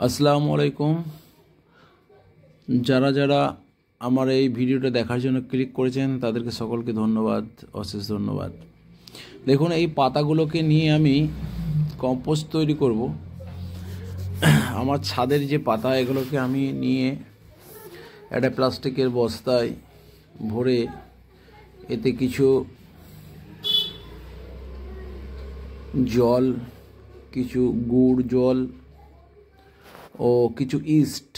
আসসালামু আলাইকুম। যারা যারা আমার এই ভিডিওটা দেখার জন্য ক্লিক করেছেন তাদেরকে সকলকে ধন্যবাদ, অশেষ ধন্যবাদ। দেখুন, এই পাতাগুলোকে নিয়ে আমি কম্পোস্ট তৈরি করব। আমার ছাদের যে পাতা, এগুলোকে আমি নিয়ে একটা প্লাস্টিকের বস্তায় ভরে এতে কিছু জল, কিছু গুড় জল ও কিছু ইস্ট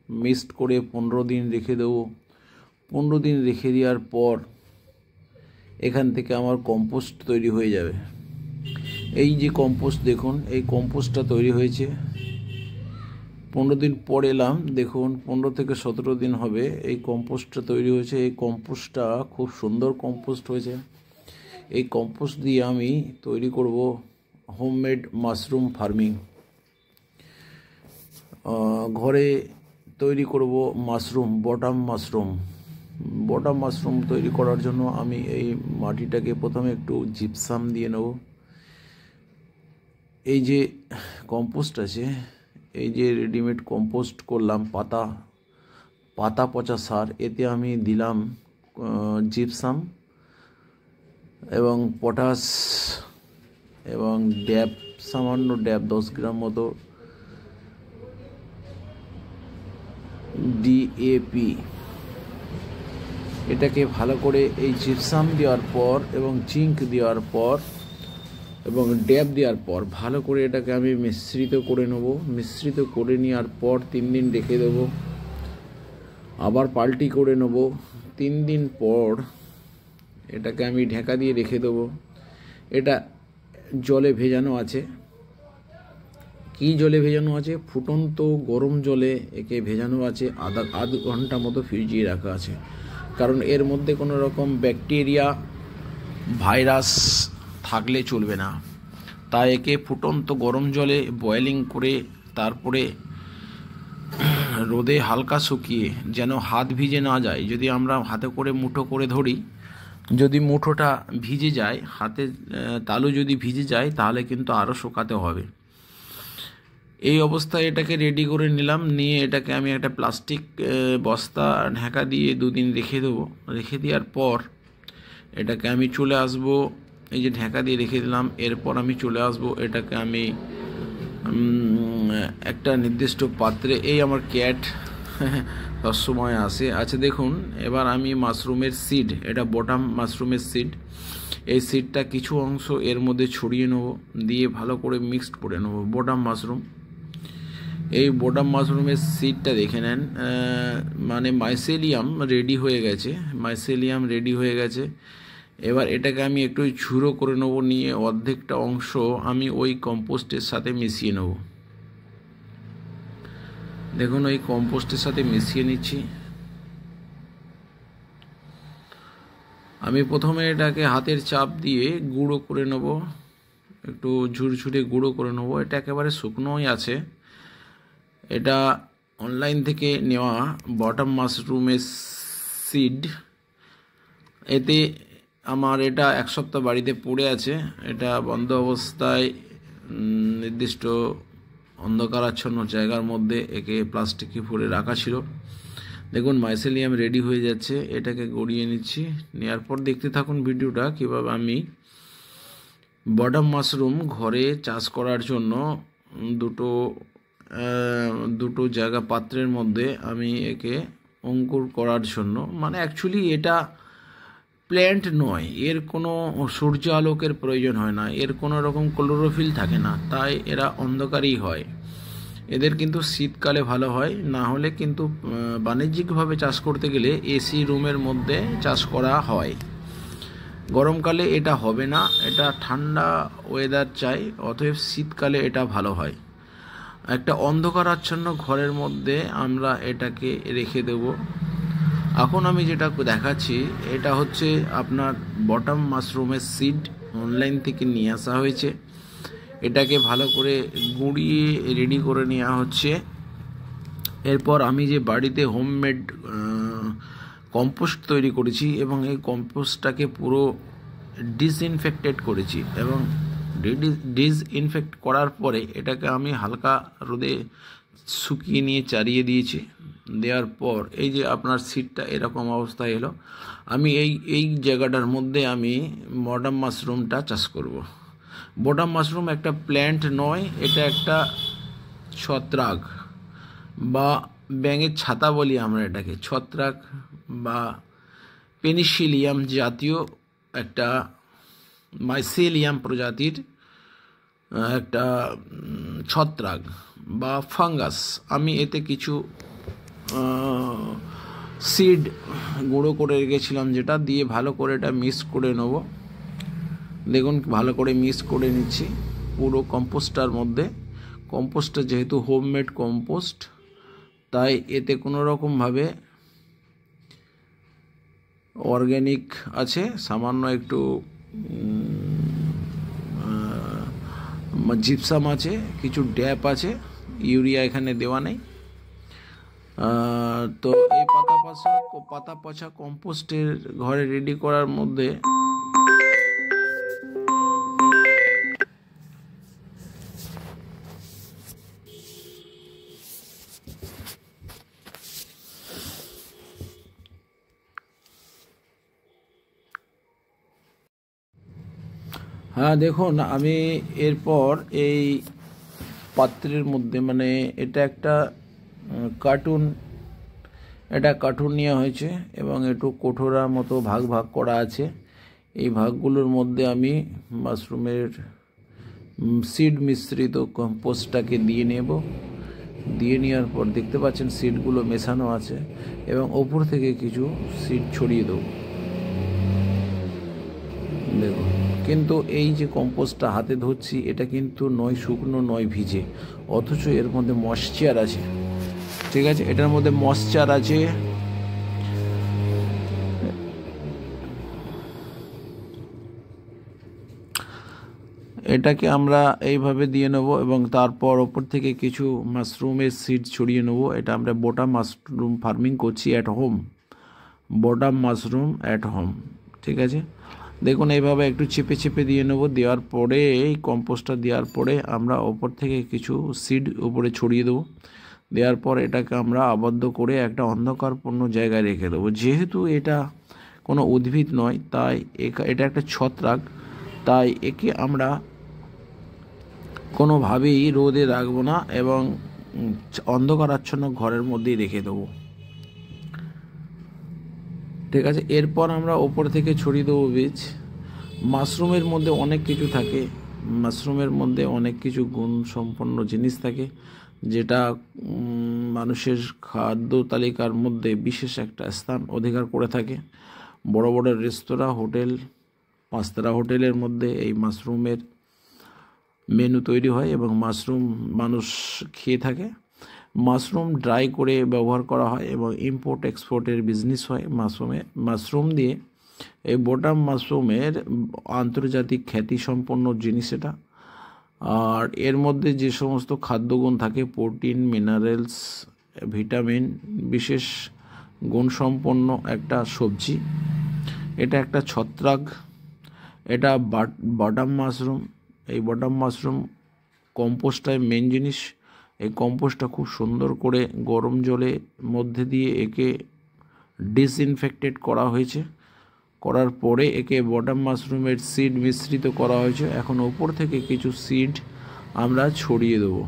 মিক্সড করে 15 দিন রেখে দেবো। 15 দিন রেখে দেওয়ার পর এখান থেকে আমার কম্পোস্ট তৈরি হয়ে যাবে। এই যে কম্পোস্ট দেখুন, এই কম্পোস্টটা তৈরি হয়েছে। 15 দিন পর এলাম, দেখুন 15 থেকে 17 দিন হবে এই কম্পোস্টটা তৈরি হয়েছে। এই কম্পোস্টটা খুব সুন্দর কম্পোস্ট হয়েছে। এই কম্পোস্ট দিয়ে আমি তৈরি করব হোমমেড মাশরুম ফার্মিং। ঘরে তৈরি করব মাশরুম, বটাম মাশরুম তৈরি করার জন্য আমি এই মাটিটাকে প্রথমে একটু জিপসাম দিয়ে নেব। এই যে কম্পোস্ট আছে, এই যে রেডিমেড কম্পোস্ট করলাম, পাতা পচা সার, এতে আমি দিলাম জিপসাম এবং পটাশ এবং সামান্য 10 গ্রাম মতো ডিএপি। এটাকে ভালো করে এই জিপসাম দেওয়ার পর এবং জিঙ্ক দেওয়ার পর এবং দেওয়ার পর ভালো করে এটাকে আমি মিশ্রিত করে নেব। মিশ্রিত করে নেওয়ার পর 3 দিন রেখে দেব, আবার পাল্টি করে নেব। 3 দিন পর এটাকে আমি ঢাকা দিয়ে রেখে দেব। এটা জলে ভেজানো আছে। কি জলে ভেজানো আছে? ফুটন্ত গরম জলে একে ভেজানো আছে। আধ ঘন্টা মতো ফ্রিজিয়ে রাখা আছে, কারণ এর মধ্যে কোনো রকম ব্যাকটেরিয়া, ভাইরাস থাকলে চলবে না। তাই একে ফুটন্ত গরম জলে বয়েলিং করে তারপরে রোদে হালকা শুকিয়ে, যেন হাত ভিজে না যায়। যদি আমরা হাতে করে মুঠো করে ধরি, যদি মুঠোটা ভিজে যায়, হাতে তালু যদি ভিজে যায়, তাহলে কিন্তু আরও শুকাতে হবে। এই অবস্থায় এটাকে রেডি করে নিলাম। নিয়ে এটাকে আমি একটা প্লাস্টিক বস্তা ঢাকা দিয়ে 2 দিন রেখে দেবো। রেখে দেওয়ার পর এটাকে আমি চলে আসব। এই যে ঢাকা দিয়ে রেখে দিলাম, এরপর আমি চলে আসব। এটাকে আমি একটা নির্দিষ্ট পাত্রে, এই আমার ক্যাট সবসময় আসে। আচ্ছা দেখুন, এবার আমি মাশরুমের সিড, এটা বটাম মাশরুমের সিড, এই সিডটা কিছু অংশ এর মধ্যে ছড়িয়ে নেব, দিয়ে ভালো করে মিক্সড করে নেব। বটাম মাশরুম, এই বটাম মাশরুমের সিডটা দেখে নেন, মানে মাইসেলিয়াম রেডি হয়ে গেছে। এবার এটাকে আমি একটু ঝুড়ো করে নেব। নিয়ে অর্ধেকটা অংশ আমি ওই কম্পোস্টের সাথে মিশিয়ে নেব। দেখুন, ওই কম্পোস্টের সাথে মিশিয়ে নিচ্ছি। আমি প্রথমে এটাকে হাতের চাপ দিয়ে গুঁড়ো করে নেব, একটু ঝুরঝুরে গুঁড়ো করে নেব। এটা একেবারে শুকনোই আছে। এটা অনলাইন থেকে নেওয়া বটাম মাশরুমের সিড। এতে আমার এটা 1 সপ্তাহ বাড়িতে পড়ে আছে। এটা বন্ধ অবস্থায় নির্দিষ্ট অন্ধকারাচ্ছন্ন জায়গার মধ্যে একে প্লাস্টিকে ভরে রাখা ছিল। দেখুন, মাইসেলিয়াম রেডি হয়ে যাচ্ছে। এটাকে গড়িয়ে নিচ্ছি। নেওয়ার পর দেখতে থাকুন ভিডিওটা, কীভাবে আমি বটাম মাশরুম ঘরে চাষ করার জন্য দুটো জায়গা পাত্রের মধ্যে আমি একে অঙ্কুর করার জন্য, মানে অ্যাকচুয়ালি এটা প্ল্যান্ট নয়, এর কোনো সূর্য আলোকের প্রয়োজন হয় না, এর কোনো রকম ক্লোরোফিল থাকে না, তাই এরা অন্ধকারেই হয়। এদের কিন্তু শীতকালে ভালো হয়, না হলে কিন্তু বাণিজ্যিকভাবে চাষ করতে গেলে এসি রুমের মধ্যে চাষ করা হয়। গরমকালে এটা হবে না, এটা ঠান্ডা ওয়েদার চাই, অতএব শীতকালে এটা ভালো হয়। একটা অন্ধকারাচ্ছন্ন ঘরের মধ্যে আমরা এটাকে রেখে দেব। এখন আমি যেটা দেখাচ্ছি, এটা হচ্ছে আপনার বটাম মাশরুমের সিড, অনলাইন থেকে নিয়ে আসা হয়েছে। এটাকে ভালো করে গুঁড়িয়ে রেডি করে নেওয়া হচ্ছে। এরপর আমি যে বাড়িতে হোমমেড কম্পোস্ট তৈরি করেছি এবং এই কম্পোস্টটাকে পুরো ডিসইনফেক্টেড করেছি, এবং ডিসইনফেক্ট করার পরে এটাকে আমি হালকা রোদে শুকিয়ে নিয়ে চারিয়ে দিয়েছি। দেওয়ার পর এই যে আপনার সিডটা এরকম অবস্থায় এলো। আমি এই জায়গাটার মধ্যে আমি বটম মাশরুমটা চাষ করব। বটম মাশরুম একটা প্ল্যান্ট নয়, এটা একটা ছত্রাক বা ব্যাঙের ছাতা বলি আমরা এটাকে। ছত্রাক বা পেনিসিলিয়াম জাতীয় একটা মাইসেলিয়াম প্রজাতির একটা ছত্রাক বা ফাঙ্গাস। আমি এতে কিছু সিড গুঁড়ো করে রেখেছিলাম, যেটা দিয়ে ভালো করে এটা মিক্স করে নেব। দেখুন ভালো করে মিক্স করে নিচ্ছি পুরো কম্পোস্টটার মধ্যে। কম্পোস্টটা যেহেতু হোমমেড কম্পোস্ট, তাই এতে কোনো রকমভাবে অর্গ্যানিক আছে, সামান্য একটু জিপসাম আছে, কিছু ড্যাপ আছে, ইউরিয়া এখানে দেওয়া নেই। তো এই পাতা পচা কম্পোস্টের ঘরে রেডি করার মধ্যে হ্যাঁ দেখুন, আমি এরপর এই পাত্রের মধ্যে, মানে এটা একটা কার্টুন নেওয়া হয়েছে এবং একটু কঠোরা মতো ভাগ ভাগ করা আছে। এই ভাগগুলোর মধ্যে আমি মাশরুমের সিড মিশ্রিত কম্পোস্টটাকে দিয়ে নেব। দিয়ে নেওয়ার পর দেখতে পাচ্ছেন সিডগুলো মেশানো আছে এবং ওপর থেকে কিছু সিড ছড়িয়ে দেবো। দেখুন, কিন্তু এই যে কম্পোস্টটা হাতে ধরছি, এটা কিন্তু নয় শুকনো নয় ভিজে, অথচ এর মধ্যে ময়েশ্চার আছে। ঠিক আছে, এটার মধ্যে ময়েশ্চার আছে। এটাকে আমরা এইভাবে দিয়ে নেব এবং তারপর ওপর থেকে কিছু মাশরুমের সিড ছড়িয়ে নেব। এটা আমরা বটম মাশরুম ফার্মিং করছি at home, bottom mushroom at home. ঠিক আছে, দেখুন এইভাবে একটু চেপে চেপে দিয়ে নেব। দেওয়ার পরে এই কম্পোস্টটা দেওয়ার পরে আমরা ওপর থেকে কিছু সিড উপরে ছড়িয়ে দেবো। দেওয়ার পর এটাকে আমরা আবদ্ধ করে একটা অন্ধকারপূর্ণ জায়গায় রেখে দেবো। যেহেতু এটা কোনো উদ্ভিদ নয়, তাই এটা একটা ছত্রাক, তাই একে আমরা কোনোভাবেই রোদে রাখবো না এবং অন্ধকারাচ্ছন্ন ঘরের মধ্যেই রেখে দেবো। ঠিক আছে, এরপর আমরা ওপর থেকে ছড়িয়ে দেবো বীজ। মাশরুমের মধ্যে অনেক কিছু থাকে, মাশরুমের মধ্যে অনেক কিছু গুণ সম্পন্ন জিনিস থাকে, যেটা মানুষের খাদ্য তালিকার মধ্যে বিশেষ একটা স্থান অধিকার করে থাকে। বড় বড় রেস্তোরাঁ, হোটেল, 5 তারা হোটেলের মধ্যে এই মাশরুমের মেনু তৈরি হয় এবং মাশরুম মানুষ খেয়ে থাকে। মাশরুম ড্রাই করে ব্যবহার করা হয় এবং ইম্পোর্ট এক্সপোর্টের বিজনেস হয় মাশরুম দিয়ে। এই বটম মাশরুমের আন্তর্জাতিক খ্যাতিসম্পন্ন জিনিস এটা। আর এর মধ্যে যে সমস্ত খাদ্যগুণ থাকে, প্রোটিন, মিনারেলস, ভিটামিন, বিশেষ গুণসম্পন্ন একটা সবজি। এটা একটা ছত্রাক, এটা বটম মাশরুম। এই বটম মাশরুম কম্পোস্টটাই মেন জিনিস। এই কম্পোস্টটা খুব সুন্দর করে গরম জলের মধ্যে দিয়ে একে ডিসইনফেক্টেড করা হয়েছে। করার পরে একে বটম মাশরুমের সিড মিশ্রিত করা হয়েছে। এখন ওপর থেকে কিছু সিড আমরা ছড়িয়ে দেবো,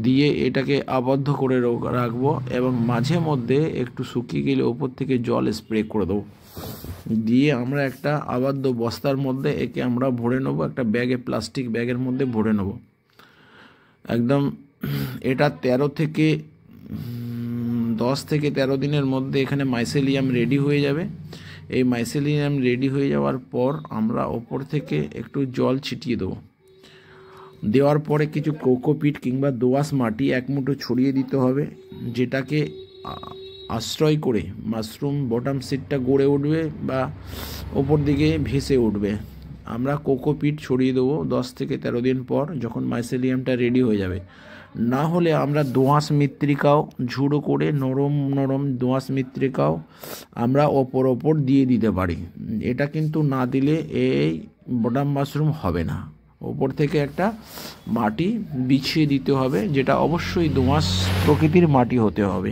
দিয়ে এটাকে আবদ্ধ করে রাখবো এবং মাঝে মধ্যে একটু শুকিয়ে গেলে ওপর থেকে জল স্প্রে করে দেবো। দিয়ে আমরা একটা আবদ্ধ বস্তার মধ্যে একে আমরা ভরে নেবো, একটা ব্যাগে, প্লাস্টিক ব্যাগের মধ্যে ভরে নেব একদম। এটা 10 থেকে 13 দিনের মধ্যে এখানে মাইসেলিয়াম রেডি হয়ে যাবে। এই মাইসেলিয়াম রেডি হয়ে যাওয়ার পর আমরা ওপর থেকে একটু জল ছিটিয়ে দেবো। দেওয়ার পরে কিছু কোকোপিট কিংবা দোআঁশ মাটি 1 মুঠো ছড়িয়ে দিতে হবে, যেটাকে আশ্রয় করে মাশরুম বটম সিডটা গড়ে উঠবে বা ওপর দিকে ভেসে উঠবে। আমরা কোকোপিট ছড়িয়ে দেবো 10 থেকে 13 দিন পর, যখন মাইসেলিয়ামটা রেডি হয়ে যাবে। না হলে আমরা দোআঁশ মৃত্তিকাও ঝুড়ো করে নরম নরম দোআঁশ মৃত্তিকাও আমরা ওপর দিয়ে দিতে পারি। এটা কিন্তু না দিলে এই বটম মাশরুম হবে না, ওপর থেকে একটা মাটি বিছিয়ে দিতে হবে, যেটা অবশ্যই দোআঁশ প্রকৃতির মাটি হতে হবে,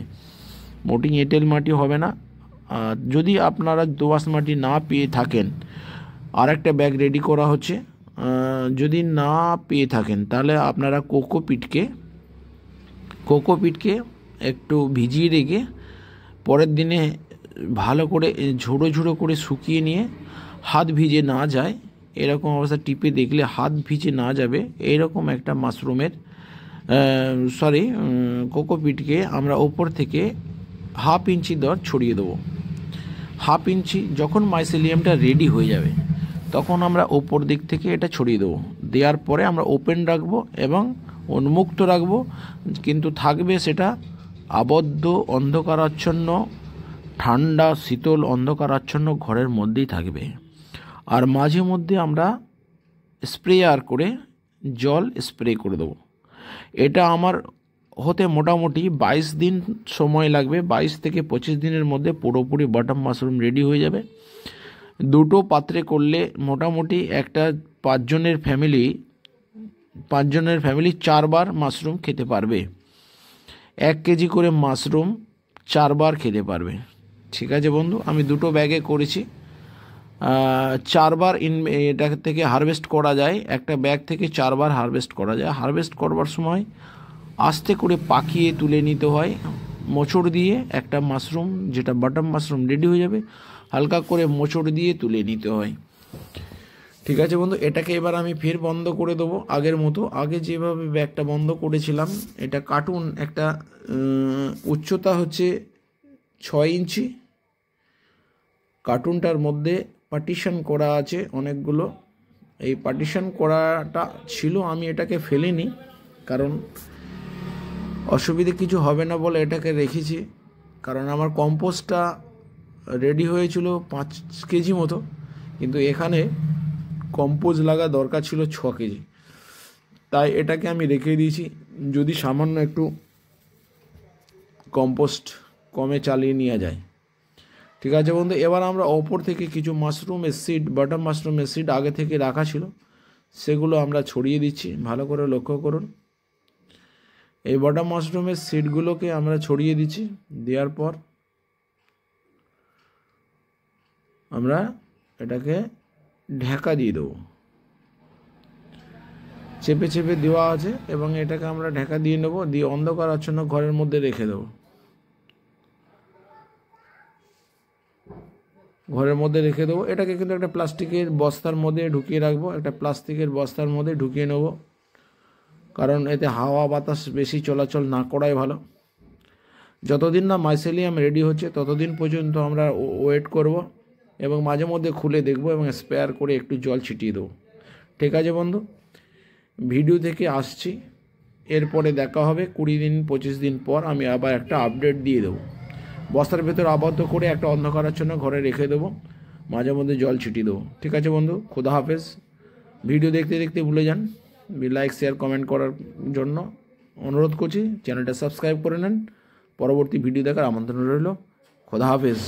মোটি এঁটেল মাটি হবে না। যদি আপনারা দোআঁশ মাটি না পেয়ে থাকেন, আর একটা ব্যাগ রেডি করা হচ্ছে। যদি না পেয়ে থাকেন তাহলে আপনারা কোকোপিটকে একটু ভিজিয়ে রেখে পরের দিনে ভালো করে ঝুড়ো ঝুড়ো করে শুকিয়ে নিয়ে, হাত ভিজে না যায় এরকম অবস্থা টিপে দেখলে হাত ভিজে না যাবে এইরকম একটা কোকোপিটকে আমরা ওপর থেকে 1/2 ইঞ্চি দর ছড়িয়ে দেবো। 1/2 ইঞ্চি যখন মাইসেলিয়ামটা রেডি হয়ে যাবে তখন আমরা ওপর দিক থেকে এটা ছড়িয়ে দেবো। দেওয়ার পরে আমরা ওপেন রাখবো এবং উন্মুক্ত রাখবো, কিন্তু থাকবে সেটা আবদ্ধ, অন্ধকারাচ্ছন্ন, ঠান্ডা শীতল অন্ধকারাচ্ছন্ন ঘরের মধ্যেই থাকবে। আর মাঝে মধ্যে আমরা স্প্রেয়ার করে জল স্প্রে করে দেবো। এটা আমার হতে মোটামুটি 22 দিন সময় লাগবে। 22 থেকে 25 দিনের মধ্যে পুরোপুরি বাটাম মাশরুম রেডি হয়ে যাবে। দুটো পাত্রে করলে মোটামুটি একটা 5 জনের ফ্যামিলি 4 বার মাশরুম খেতে পারবে। 1 কেজি করে মাশরুম 4 বার খেতে পারবে। ঠিক আছে বন্ধু, আমি দুটো ব্যাগে করেছি। 4 বার এটা থেকে হারভেস্ট করা যায়, একটা ব্যাগ থেকে 4 বার হারভেস্ট করা যায়। হারভেস্ট করবার সময় আস্তে করে পাকিয়ে তুলে নিতে হয় মোচড় দিয়ে। একটা মাশরুম যেটা বাটাম মাশরুম রেডি হয়ে যাবে, হালকা করে মোচড় দিয়ে তুলে নিতে হয়। ঠিক আছে বন্ধু, এটাকে এবার আমি ফের বন্ধ করে দেবো আগের মতো। আগে যেভাবে ব্যাগটা বন্ধ করেছিলাম, এটা কার্টুন একটা উচ্চতা হচ্ছে 6 ইঞ্চি। কার্টুনটার মধ্যে পার্টিশন করা আছে অনেকগুলো। এই পার্টিশন করাটা ছিল, আমি এটাকে ফেলিনি কারণ অসুবিধে কিছু হবে না বলে এটাকে রেখেছি। কারণ আমার কম্পোস্টটা রেডি হয়েছিল 5 কেজি মতো, কিন্তু এখানে কম্পোস্ট লাগা দরকার ছিল 6 কেজি, তাই এটাকে আমি রেখে দিয়েছি। যদি সামান্য একটু কম্পোস্ট কমে চালিয়ে নেওয়া যায়। ঠিক আছে বন্ধু, এবার আমরা ওপর থেকে কিছু বাটাম মাশরুমের সিড আগে থেকে রাখা ছিল সেগুলো আমরা ছড়িয়ে দিচ্ছি। ভালো করে লক্ষ্য করুন, এই বাটাম মাশরুমের সিডগুলোকে আমরা ছড়িয়ে দিচ্ছি। দেওয়ার পর আমরা এটাকে ঢাকা দিয়ে দেবো। চেপে চেপে দেওয়া আছে এবং এটাকে আমরা ঢাকা দিয়ে নেব, দিয়ে অন্ধকারাচ্ছন্ন ঘরের মধ্যে রেখে দেবো। এটাকে কিন্তু একটা প্লাস্টিকের বস্তার মধ্যে ঢুকিয়ে রাখবো, নেব, কারণ এতে হাওয়া বাতাস বেশি চলাচল না করাই ভালো। যতদিন না মাইসেলিয়াম রেডি হচ্ছে ততদিন পর্যন্ত আমরা ওয়েট করব এবং মাঝে মধ্যে খুলে দেখব এবং স্প্রেয়ার করে একটু জল ছিটিয়ে দেবো। ঠিক আছে বন্ধু, ভিডিও থেকে আসছি, এরপরে দেখা হবে 20-25 দিন পর। আমি আবার একটা আপডেট দিয়ে দেবো। বস্তার ভেতর আবদ্ধ করে একটা অন্ধকারাচ্ছন্ন ঘরে রেখে দেবো, মাঝে মধ্যে জল ছিটিয়ে দেবো। ঠিক আছে বন্ধু, খোদা হাফেজ। ভিডিও দেখতে দেখতে ভুলে যান লাইক শেয়ার কমেন্ট করার জন্য অনুরোধ করছি। চ্যানেলটা সাবস্ক্রাইব করে নেন। পরবর্তী ভিডিও দেখার আমন্ত্রণ রইল। খোদা হাফেজ।